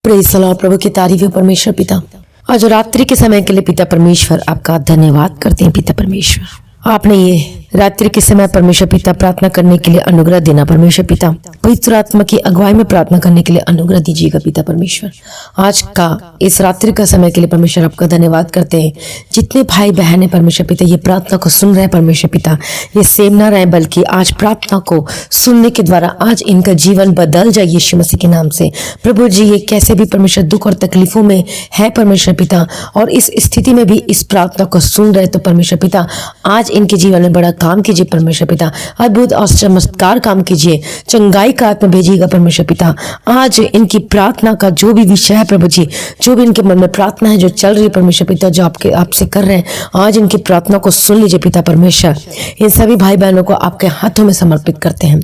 Praise the Lord. प्रभु की तारीफ है परमेश्वर पिता। आज रात्रि के समय के लिए पिता परमेश्वर आपका धन्यवाद करते हैं। पिता परमेश्वर आपने ये रात्रि के समय परमेश्वर पिता प्रार्थना करने के लिए अनुग्रह देना। परमेश्वर पिता पवित्र आत्मा की अगुवाई में प्रार्थना करने के लिए अनुग्रह दीजिएगा। पिता परमेश्वर आज का इस रात्रि का समय के लिए परमेश्वर आपका धन्यवाद करते हैं। जितने भाई बहन है परमेश्वर पिता ये प्रार्थना को सुन रहे हैं परमेश्वर पिता, ये सेम ना रहे बल्कि आज प्रार्थना को सुनने के द्वारा आज इनका जीवन बदल जाए यीशु मसीह के नाम से। प्रभु जी ये कैसे भी परमेश्वर दुख और तकलीफों में है परमेश्वर पिता और इस स्थिति में भी इस प्रार्थना को सुन रहे तो परमेश्वर पिता आज इनके जीवन में बड़ा काम कीजिए परमेश्वर पिता। अद्भुत और चमत्कार काम कीजिए, चंगाई का आत्मा भेजिएगा परमेश्वर पिता। आज इनकी प्रार्थना का जो भी विषय है प्रभु जी, जो भी इनके मन में प्रार्थना है जो चल रही है परमेश्वर पिता, जो आपसे कर रहे हैं, आज इनकी प्रार्थना को सुन लीजिए पिता परमेश्वर। इन सभी भाई बहनों को आपके हाथों में समर्पित करते हैं।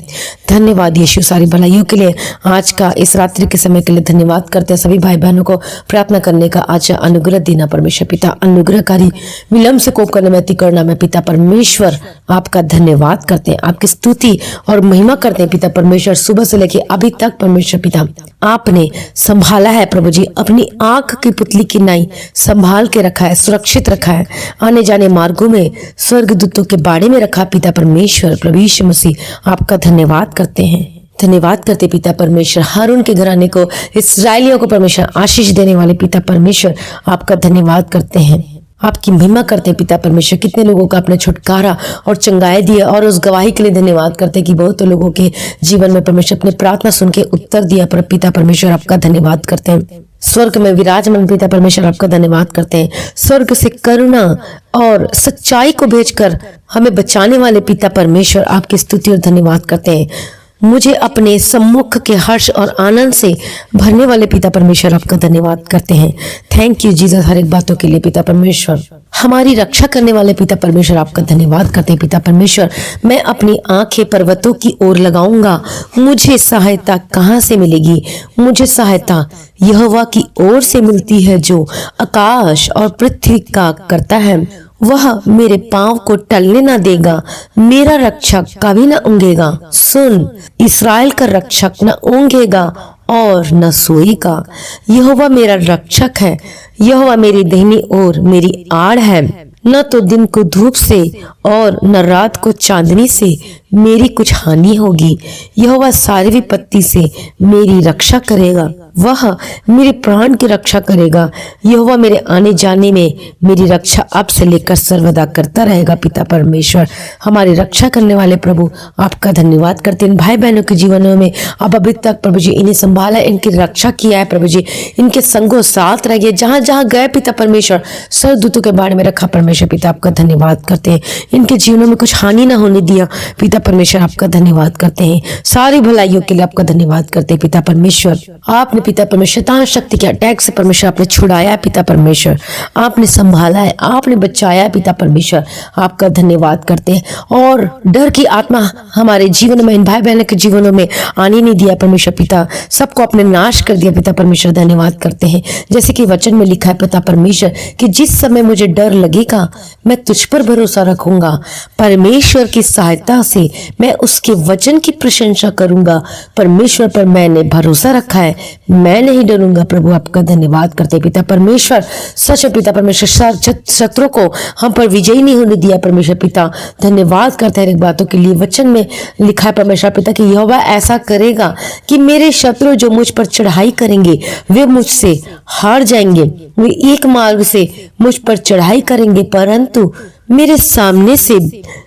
धन्यवाद यीशु सारी भलाइयों के लिए, आज का इस रात्रि के समय के लिए धन्यवाद करते हैं। सभी भाई बहनों को प्रार्थना करने का आज अनुग्रह देना परमेश्वर पिता। अनुग्रहकारी विलंब से कोप करने में अति करुणा में पिता परमेश्वर आपका धन्यवाद करते हैं, आपकी स्तुति और महिमा करते हैं पिता परमेश्वर। सुबह से लेके अभी तक परमेश्वर पिता आपने संभाला है प्रभु जी, अपनी आंख की पुतली की नाई संभाल के रखा है, सुरक्षित रखा है, आने जाने मार्गों में स्वर्गदूतों के बाड़े में रखा पिता परमेश्वर। प्रभु यीशु मसीह आपका धन्यवाद करते हैं। धन्यवाद करते पिता परमेश्वर। हारून के घराने को, इस्राएलियों को परमेश्वर आशीष देने वाले पिता परमेश्वर आपका धन्यवाद करते हैं, आपकी महिमा करते हैं पिता परमेश्वर। कितने लोगों का आपने छुटकारा और चंगाई दिया और उस गवाही के लिए धन्यवाद करते हैं कि बहुत लोगों के जीवन में परमेश्वर अपने प्रार्थना सुन के उत्तर दिया। पर पिता परमेश्वर आपका धन्यवाद करते हैं। स्वर्ग में विराजमान पिता परमेश्वर आपका धन्यवाद करते हैं। स्वर्ग से करुणा और सच्चाई को भेजकर हमें बचाने वाले पिता परमेश्वर आपकी स्तुति और धन्यवाद करते हैं। मुझे अपने सम्मुख के हर्ष और आनंद से भरने वाले पिता परमेश्वर आपका धन्यवाद करते हैं। थैंक यू जीसस हर एक बातों के लिए पिता परमेश्वर। हमारी रक्षा करने वाले पिता परमेश्वर आपका धन्यवाद करते हैं पिता परमेश्वर। मैं अपनी आंखें पर्वतों की ओर लगाऊंगा, मुझे सहायता कहाँ से मिलेगी? मुझे सहायता यहोवा की ओर से मिलती है जो आकाश और पृथ्वी का करता है। वह मेरे पांव को टलने न देगा, मेरा रक्षक कभी न ऊँघेगा। सुन, इस्राएल का रक्षक न ऊँघेगा और न सोएगा। यहोवा मेरा रक्षक है, यहोवा मेरी दाहिनी ओर मेरी आड़ है। न तो दिन को धूप से और न रात को चांदनी से मेरी कुछ हानि होगी। यहोवा सारी विपत्ति से मेरी रक्षा करेगा, वह मेरे प्राण की रक्षा करेगा। यहोवा मेरे आने जाने में मेरी रक्षा अब से लेकर सर्वदा करता रहेगा पिता परमेश्वर। हमारी रक्षा करने वाले प्रभु आपका धन्यवाद करते हैं। भाई बहनों के जीवनों में अब अभी तक प्रभु जी इन्हें संभाला, इनकी रक्षा किया है प्रभु जी, इनके संगों साथ रहिए, जहां जहां गए पिता परमेश्वर स्वर्गदूतों के बारे में रखा परमेश्वर पिता आपका धन्यवाद करते हैं। इनके जीवनों में कुछ हानि ना होने दिया पिता परमेश्वर आपका धन्यवाद करते हैं। सारी भलाइयों के लिए आपका धन्यवाद करते हैं पिता परमेश्वर। आपने पिता परमेश्वर शैतान शक्ति के अटैक से परमेश्वर आपने छुड़ाया है पिता परमेश्वर, आपने संभाला है, आपने बचाया है पिता परमेश्वर आपका धन्यवाद करते हैं। और डर की आत्मा हमारे जीवन में, इन भाई बहनों के जीवनों में आने नहीं दिया परमेश्वर पिता, सबको अपने नाश कर दिया पिता परमेश्वर। धन्यवाद करते हैं जैसे कि वचन में लिखा है पिता परमेश्वर कि जिस समय मुझे डर लगेगा मैं तुझ पर भरोसा रखूंगा। परमेश्वर की सहायता से मैं उसके वचन की प्रशंसा करूंगा। परमेश्वर पर मैंने भरोसा रखा है, मैं नहीं डरूंगा। प्रभु आपका धन्यवाद करते पिता परमेश्वर। सच पिता परमेश्वर शत्रु को हम पर विजयी नहीं होने दिया परमेश्वर पिता। धन्यवाद करते हैं एक बातों के लिए। वचन में लिखा है परमेश्वर पिता कि यहोवा ऐसा करेगा कि मेरे शत्रु जो मुझ पर चढ़ाई करेंगे वे मुझसे हार जाएंगे। वे एक मार्ग से मुझ पर चढ़ाई करेंगे परंतु मेरे सामने से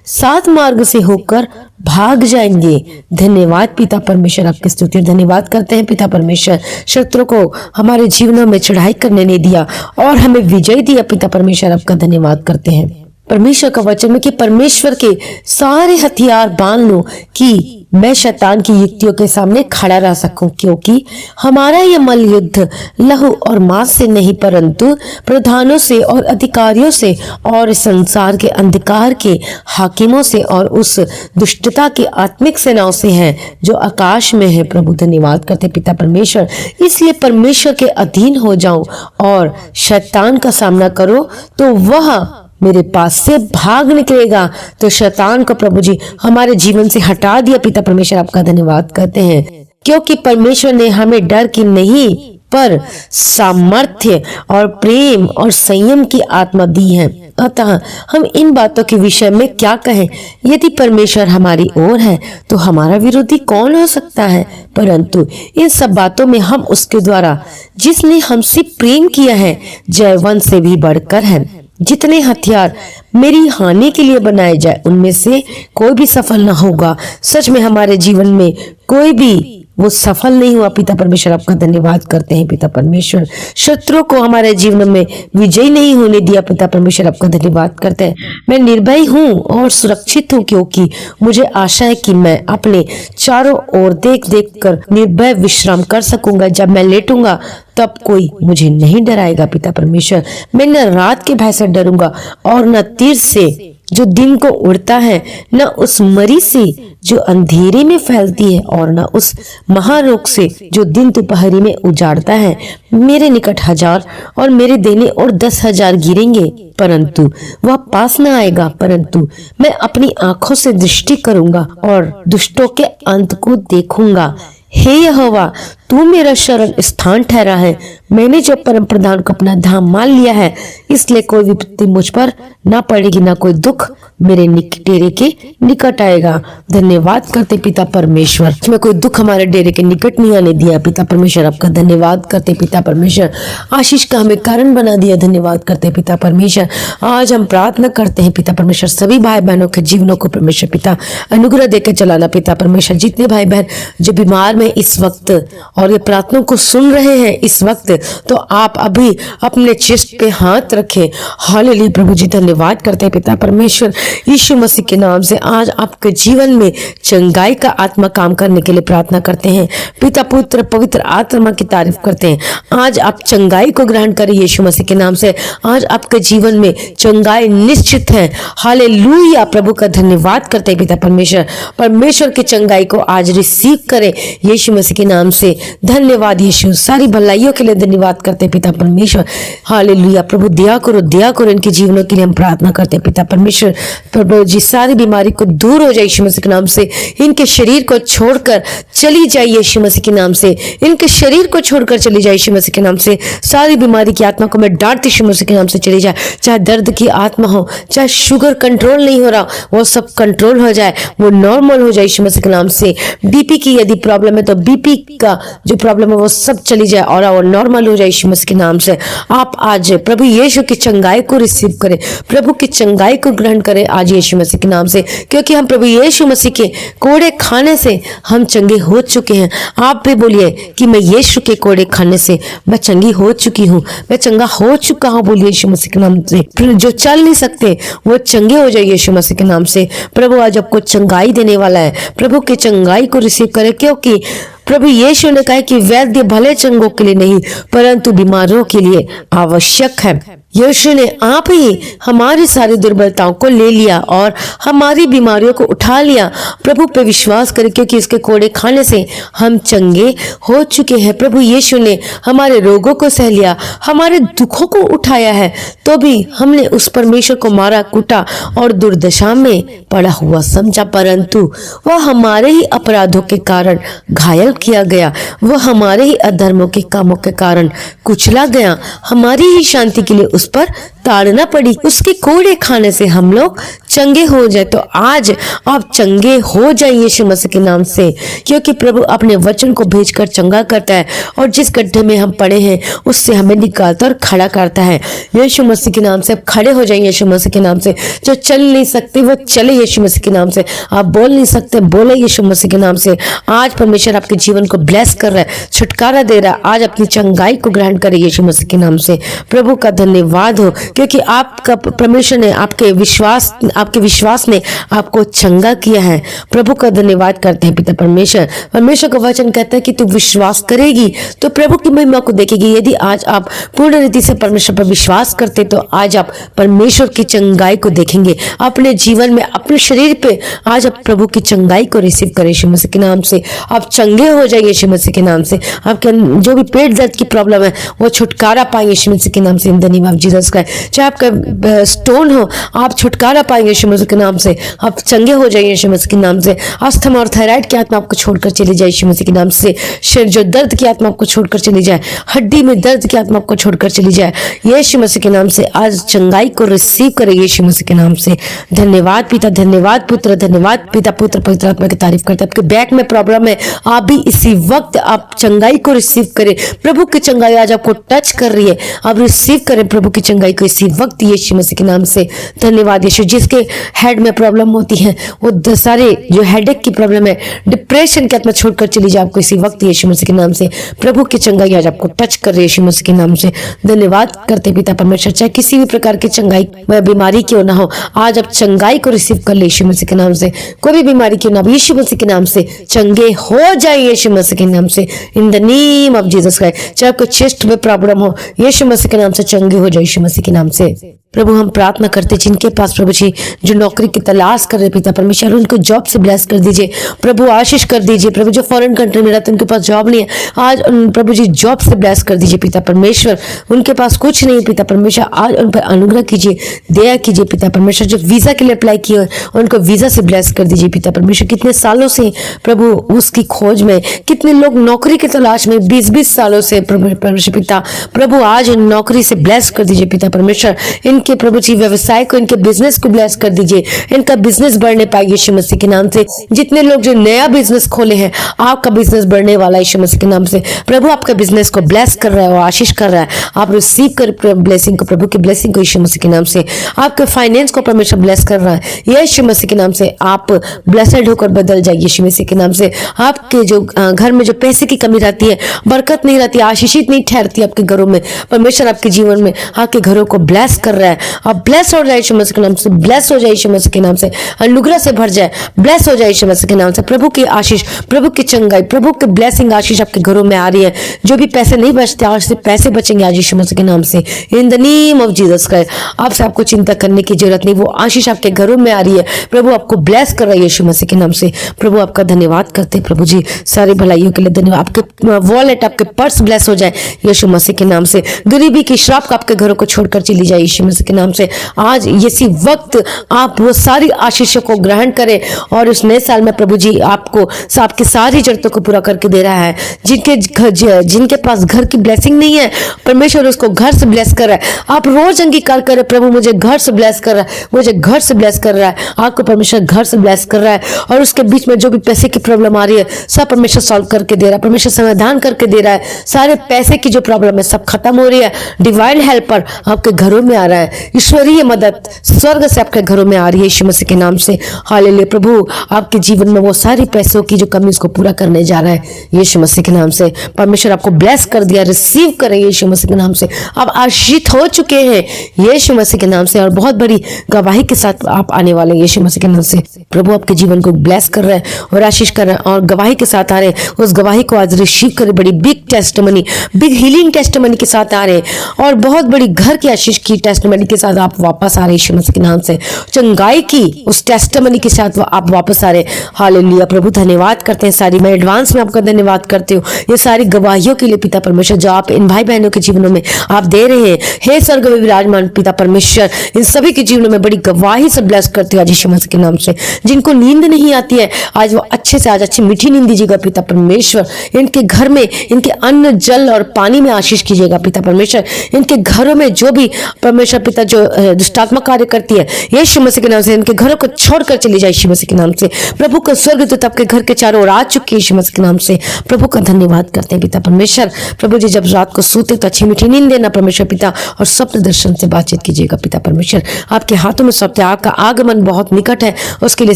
7 मार्ग से होकर भाग जाएंगे। धन्यवाद पिता परमेश्वर आपकी स्तुति और धन्यवाद करते हैं पिता परमेश्वर। शत्रु को हमारे जीवनों में चढ़ाई करने नहीं दिया और हमें विजय दिया पिता परमेश्वर आपका धन्यवाद करते हैं। परमेश्वर का वचन में कि परमेश्वर के सारे हथियार बांध लो कि मैं शैतान की युक्तियों के सामने खड़ा रह सकूं, क्योंकि हमारा यह मल युद्ध लहू और मांस से नहीं परंतु प्रधानों से और अधिकारियों से और संसार के अंधकार के हाकिमों से और उस दुष्टता की आत्मिक सेनाओं से है जो आकाश में है। प्रभु धन्यवाद करते पिता परमेश्वर। इसलिए परमेश्वर के अधीन हो जाओ और शैतान का सामना करो तो वह मेरे पास से भाग निकलेगा। तो शैतान को प्रभु जी हमारे जीवन से हटा दिया पिता परमेश्वर आपका धन्यवाद करते हैं, क्योंकि परमेश्वर ने हमें डर की नहीं पर सामर्थ्य और प्रेम और संयम की आत्मा दी है। अतः हम इन बातों के विषय में क्या कहें? यदि परमेश्वर हमारी ओर है तो हमारा विरोधी कौन हो सकता है? परंतु इन सब बातों में हम उसके द्वारा जिसने हमसे प्रेम किया है जयवंत से भी बढ़कर है। जितने हथियार मेरी हानि के लिए बनाए जाए उनमें से कोई भी सफल न होगा। सच में हमारे जीवन में कोई भी वो सफल नहीं हुआ। पिता परमेश्वर आपका धन्यवाद करते हैं। पिता परमेश्वर शत्रुओं को हमारे जीवन में विजयी नहीं होने दिया। पिता परमेश्वर आपका धन्यवाद करते हैं। मैं निर्भय हूँ और सुरक्षित हूँ क्योंकि मुझे आशा है कि मैं अपने चारों ओर देख देख कर निर्भय विश्राम कर सकूंगा। जब मैं लेटूंगा तब कोई मुझे नहीं डराएगा। पिता परमेश्वर मैं न रात के भय से डरूंगा और न तीर से जो दिन को उड़ता है, न उस मरी से जो अंधेरे में फैलती है और न उस महारोग से जो दिन दोपहरी में उजाड़ता है। मेरे निकट 1000 और मेरे देने और 10,000 गिरेंगे परंतु वह पास न आएगा। परंतु मैं अपनी आंखों से दृष्टि करूंगा और दुष्टों के अंत को देखूंगा। हे यहोवा तू मेरा शरण स्थान ठहरा है। मैंने जो परम प्रधान को अपना धाम मान लिया है, इसलिए कोई विपत्ति मुझ पर ना पड़ेगी, ना कोई दुख मेरे डेरे के निकट आएगा। धन्यवाद करते पिता परमेश्वर, मैं कोई दुख हमारे डेरे के निकट नहीं आने दिया। पिता परमेश्वर आपका धन्यवाद करते। पिता परमेश्वर आशीष का हमें कारण बना दिया। धन्यवाद करते पिता परमेश्वर। आज हम प्रार्थना करते हैं पिता परमेश्वर सभी भाई बहनों के जीवनों को परमेश्वर पिता अनुग्रह देकर चलाना। पिता परमेश्वर जितने भाई बहन जो बीमार में इस वक्त और ये प्रार्थना को सुन रहे हैं इस वक्त, तो आप अभी अपने चेस्ट पे हाथ रखें। हालेलुया प्रभु जी धन्यवाद करते हैं पिता परमेश्वर यीशु मसीह के नाम से। आज आपके जीवन में चंगाई का आत्मा काम करने के लिए प्रार्थना करते हैं। पिता पुत्र पवित्र आत्मा की तारीफ करते हैं। आज आप चंगाई को ग्रहण करें यीशु मसीह के नाम से। आज आपके जीवन में चंगाई निश्चित है। हालेलुया प्रभु का धन्यवाद करते हैं पिता परमेश्वर। परमेश्वर की चंगाई को आज रिसीव करें यीशु मसीह के नाम से। धन्यवाद यीशु, सारी भलाइयों के लिए धन्यवाद करते हैं पिता परमेश्वर। हालेलुया प्रभु दया करो इनके जीवनों के लिए हम प्रार्थना करते हैं पिता परमेश्वर। प्रभु जी सारी बीमारी को दूर हो जाए यीशु मसीह के नाम से। इनके शरीर को छोड़कर चली जाए यीशु मसीह के नाम से। इनके शरीर को छोड़कर चली जाए यीशु मसीह के नाम से। सारी बीमारी की आत्मा को मैं डांटती यीशु मसीह के नाम से चली जाए। चाहे दर्द की आत्मा हो, चाहे शुगर कंट्रोल नहीं हो रहा, वो सब कंट्रोल हो जाए, वो नॉर्मल हो जाए यीशु मसीह के नाम से। बीपी की यदि प्रॉब्लम है तो बीपी का जो प्रॉब्लम है वो सब चली जाए और वो नॉर्मल हो जाए यीशु मसीह के नाम से। आप आज प्रभु यीशु की चंगाई को रिसीव करें, प्रभु की चंगाई को ग्रहण करें आज यीशु मसीह के नाम से, क्योंकि हम प्रभु यीशु मसीह के कोड़े खाने से हम चंगे हो चुके हैं। आप भी बोलिए कि मैं यीशु के कोड़े खाने से मैं चंगी हो चुकी हूँ, मैं चंगा हो चुका हूँ। बोलिए यीशु मसीह के नाम से। जो चल नहीं सकते वो चंगे हो जाए यीशु मसीह के नाम से। प्रभु आज आपको चंगाई देने वाला है। प्रभु की चंगाई को रिसीव करें, क्योंकि प्रभु यीशु ने कहा कि वैद्य भले चंगों के लिए नहीं परंतु बीमारों के लिए आवश्यक है। यीशु ने आप ही हमारी सारी दुर्बलताओं को ले लिया और हमारी बीमारियों को उठा लिया। प्रभु पे विश्वास करें, क्योंकि इसके कोड़े खाने से हम चंगे हो चुके हैं। प्रभु यीशु ने हमारे रोगों को सह लिया, हमारे दुखों को उठाया है, तो भी हमने उस परमेश्वर को मारा कूटा और दुर्दशा में पड़ा हुआ समझा, परंतु वह हमारे ही अपराधों के कारण घायल किया गया, वह हमारे ही अधर्मों के कामों के कारण कुचला गया, हमारी ही शांति के लिए उस पर ताड़ना पड़ी। उसके कोड़े खाने से हम लोग चंगे हो जाए। तो आज आप चंगे हो जाए यीशु मसीह के नाम से, क्योंकि प्रभु अपने वचन को भेजकर चंगा करता है और जिस गड्ढे में हम पड़े हैं उससे हमें निकालता और खड़ा करता है। यीशु मसीह के नाम से आप खड़े हो जाएंगे यीशु मसीह के नाम से। जो चल नहीं सकते वो चले यीशु मसीह के नाम से। आप बोल नहीं सकते बोले यीशु मसीह के नाम से। आज परमेश्वर आपके जीवन को ब्लेस कर रहा है, छुटकारा दे रहा है। आज अपनी चंगाई को ग्रहण करें यीशु मसीह के नाम से। प्रभु का धन्यवाद हो, क्योंकि आपका परमेश्वर ने आपके विश्वास ने आपको चंगा किया है। प्रभु का धन्यवाद करते हैं पिता परमेश्वर। परमेश्वर का वचन कहता है कि तू विश्वास करेगी तो प्रभु की महिमा को देखेगी। यदि आज आप पूर्ण रीति से परमेश्वर पर विश्वास करते तो आज आप परमेश्वर की चंगाई को देखेंगे अपने जीवन में, अपने शरीर पे। आज आप प्रभु की चंगाई को रिसीव करें यीशु मसीह के नाम से। आप चंगे हो जाए यीशु मसीह के नाम से। आपके जो भी पेट दर्द की प्रॉब्लम है वो छुटकारा पाएंगे यीशु मसीह के नाम से। In the name of Jesus Christ. चाहे आपका स्टोन हो, आप छुटकारा पाएंगे यीशु मसीह के नाम से। आप चंगे हो जाइए यीशु मसीह के नाम से। अस्थमा और थायराइड की आत्मा आपको छोड़कर चली जाए यीशु मसीह के नाम से। शरीर जो दर्द की आत्मा आपको छोड़कर चली जाए, हड्डी में दर्द की आत्मा आपको छोड़कर चली जाए यीशु मसीह के नाम से। आज चंगाई को रिसीव करें यीशु मसीह के नाम से। धन्यवाद पिता, धन्यवाद पुत्र, धन्यवाद पिता, पुत्र पवित्र आत्मा की तारीफ करते हैं। आपके बैक में प्रॉब्लम है, आप भी इसी वक्त आप चंगाई को रिसीव करें। प्रभु की चंगाई आज आपको टच कर रही है, आप रिसीव करें प्रभु की चंगाई को इसी वक्त यीशु मसीह के नाम से। धन्यवाद यीशु। जिसके हेड में प्रॉब्लम होती है, वो सारे जो हेडेक की प्रॉब्लम है, डिप्रेशन की आत्मा छोड़कर चली जाए आपको इसी वक्त यीशु मसीह के नाम से। प्रभु की चंगाई आज आपको टच कर रही है यीशु मसीह के नाम से। धन्यवाद करते पिता परमेश्वर। चाहे किसी भी प्रकार की चंगाई व बीमारी क्यों ना हो, आज आप चंगाई को रिसीव कर ले यीशु मसीह के नाम से। कोई भी बीमारी क्यों ना हो, यीशु मसीह के नाम से चंगे हो जाए यीशु मसीह के नाम से, in the name of Jesus Christ. चाहे आपको चेस्ट में प्रॉब्लम हो, यीशु मसीह के नाम से चंगे हो जाए यीशु मसीह के नाम से। प्रभु हम प्रार्थना करते जिनके पास प्रभु जी जो नौकरी की तलाश कर रहे पिता परमेश्वर, उनको जॉब से ब्लेस कर दीजिए प्रभु, आशीष कर दीजिए प्रभु। जो फॉरेन कंट्री में रहते उनके पास जॉब नहीं है, आज प्रभु जी जॉब से ब्लेस कर दीजिए पिता परमेश्वर। उनके पास कुछ नहीं पिता परमेश्वर, आज उन पर अनुग्रह कीजिए, दया कीजिए पिता परमेश्वर। जो वीजा के लिए अप्लाई किए उनको वीजा से ब्लेस कर दीजिए पिता परमेश्वर। कितने सालों से प्रभु उसकी खोज में, कितने लोग नौकरी की तलाश में 20-20 सालों से प्रभु परमेश्वर पिता, प्रभु आज नौकरी से ब्लेस कर दीजिए पिता परमेश्वर। इनके प्रभु जी व्यवसाय को, इनके बिजनेस को ब्लेस कर दीजिए, इनका बिजनेस बढ़ने पाए यीशु मसीह के नाम से। जितने लोग जो नया बिजनेस खोले हैं, आपका बिजनेस बढ़ने वाला है यीशु मसीह के नाम से। प्रभु आपका बिजनेस को ब्लेस कर रहा है और आशीष कर रहा है। आप रिसीव कर ब्लेसिंग को, प्रभु की ब्लेसिंग को यीशु मसीह के नाम से। आपके फाइनेंस को परमेश्वर ब्लेस कर रहा है यीशु मसीह के नाम से। आप ब्लेसड होकर बदल जाइए यीशु मसीह के नाम से। आपके जो घर में जो पैसे की कमी रहती है, बरकत नहीं रहती, आशीषित नहीं ठहरती आपके घरों में, परमेश्वर आपके जीवन में आपके घरों को ब्लेस कर रहा है। आप ब्लेस हो जाए यीशु मसीह के नाम से, ब्लेस हो जाए यीशु मसीह के नाम से, अनुग्रह से भर जाए, ब्लेस हो जाए यीशु मसीह के नाम से। प्रभु की आशीष, प्रभु की चंगाई, प्रभु की ब्लेसिंग आशीष आपके घरों में आ रही है। जो भी पैसे नहीं बचते, आज से पैसे बचेंगे आज यीशु मसीह के नाम से, in the name of Jesus Christ. आपसे आपको चिंता करने की जरूरत नहीं, वो आशीष आपके घरों में आ रही है। प्रभु आपको ब्लेस कर रहा है यीशु मसीह के नाम से। प्रभु आपका धन्यवाद करते हैं प्रभु जी, सारी भलाइयों के लिए धन्यवाद। आपके वॉलेट, आपके पर्स ब्लेस हो जाए यीशु मसीह के नाम से। गरीबी की श्राप आपके घरों को छोड़कर चली जाए यीशु मसीह के नाम से। आज इसी वक्त आप वो सारी आशीषों को ग्रहण करें और उस नए साल में प्रभु जी आपको आपकी सारी जरूरतों को पूरा करके दे रहा है। जिनके पास घर की ब्लेसिंग नहीं है, परमेश्वर उसको घर से ब्लेस कर रहा है। आप रोज अंगीकार करें, प्रभु मुझे घर से ब्लेस कर रहा है, मुझे घर से ब्लेस कर रहा है। आपको परमेश्वर घर से ब्लेस कर रहा है और उसके बीच में जो भी पैसे की प्रॉब्लम आ रही है, सब परमेश्वर सॉल्व करके दे रहा है, परमेश्वर समाधान करके दे रहा है। सारे पैसे की जो प्रॉब्लम है सब खत्म हो रही है। डिवाइन हेल्पर आपके घरों में आ रहा है, ईश्वरीय मदद स्वर्ग से आपके घरों में आ रही है यीशु मसीह के नाम से। हालेलुया। प्रभु आपके जीवन में वो सारी पैसों की जो कमी उसको पूरा करने जा रहा है यीशु मसीह के नाम से। परमेश्वर आपको ब्लेस कर दिया, रिसीव करें यीशु मसीह के नाम से। आप आशीषित हो चुके हैं यीशु मसीह के नाम से और बहुत बड़ी गवाही के साथ आप आने वाले हैं यीशु मसीह के नाम से। प्रभु आपके जीवन को ब्लेस कर रहे हैं और आशीष कर रहे हैं और गवाही के साथ आ रहे हैं। उस गवाही को आज रिसीव करें। बड़ी big testimony, big healing testimony के साथ आ रहे हैं और बहुत बड़ी घर की आशीष की टेस्टिमनी के साथ आप वापस आ रहे हैं यीशु मसीह के नाम से। चंगाई की उस टेस्टिमनी के साथ आप वापस आ रहे हैं। हालेलुया। प्रभु धन्यवाद करते हैं, सारी मैं एडवांस में आपका धन्यवाद करती हूँ ये सारी गवाहियों के लिए पिता परमेश्वर, जो आप इन भाई बहनों के जीवनों में आप दे रहे हैं। हे स्वर्ग में विराजमान पिता परमेश्वर, इन सभी के जीवनों में बड़ी गवाही से ब्लेस करते हो आज यीशु मसीह के नाम से। जिनको नींद नहीं आती है, आज वो अच्छे से आज अच्छी मीठी नींद दीजिएगा पिता परमेश्वर। इनके घर में, इनके अन्न जल और पानी में आशीष कीजिएगा पिता परमेश्वर। इनके घरों में जो भी परमेश्वर पिता जो दुष्टात्मा कार्य करती है यीशु मसीह के नाम से, इनके घरों को छोड़कर चली जाए यीशु मसीह के नाम से। प्रभु का स्वर्गदूत आपके घर के चारों ओर आ चुके यीशु मसीह के नाम से। प्रभु का धन्यवाद करते हैं पिता परमेश्वर। प्रभु जी जब रात को सोते तो अच्छी मीठी नींद देना परमेश्वर पिता, और स्वप्न दर्शन से बातचीत कीजिएगा पिता परमेश्वर। आपके हाथों में स्वप्न, आपका आगमन बहुत निकट है, उसके लिए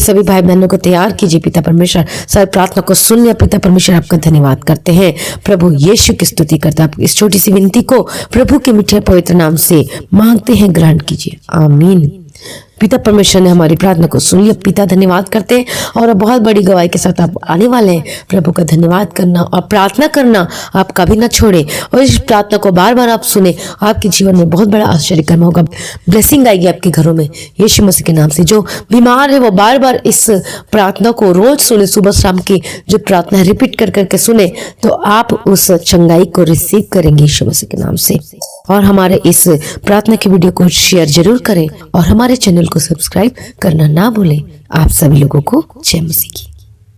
सभी भाई बहनों को तैयार कीजिए पिता परमेश्वर। सारी प्रार्थना को सुन लिया पिता परमेश्वर, आपका धन्यवाद करते हैं प्रभु। यीशु की स्तुति करते हैं। इस छोटी सी विनती को प्रभु के मीठे पवित्र नाम से मांगते हैं, ग्रहण कीजिए, आमीन। पिता परमेश्वर ने हमारी प्रार्थना को सुन लिया पिता, धन्यवाद करते हैं और बहुत बड़ी गवाही के साथ आप आने वाले हैं। प्रभु का धन्यवाद करना और प्रार्थना करना आप कभी ना छोड़े और इस प्रार्थना को बार बार आप सुने, आपके जीवन में बहुत बड़ा आश्चर्य कर्म होगा। ब्लेसिंग आएगी आपके घरों में यीशु मसीह के नाम से। जो बीमार है वो बार बार इस प्रार्थना को रोज सुने, सुबह शाम की जो प्रार्थना रिपीट कर करके सुने, तो आप उस चंगाई को रिसीव करेंगे यीशु मसीह के नाम से। और हमारे इस प्रार्थना की वीडियो को शेयर जरूर करें और हमारे चैनल चैनल को सब्सक्राइब करना ना भूलें। आप सभी लोगों को जय मसीह की।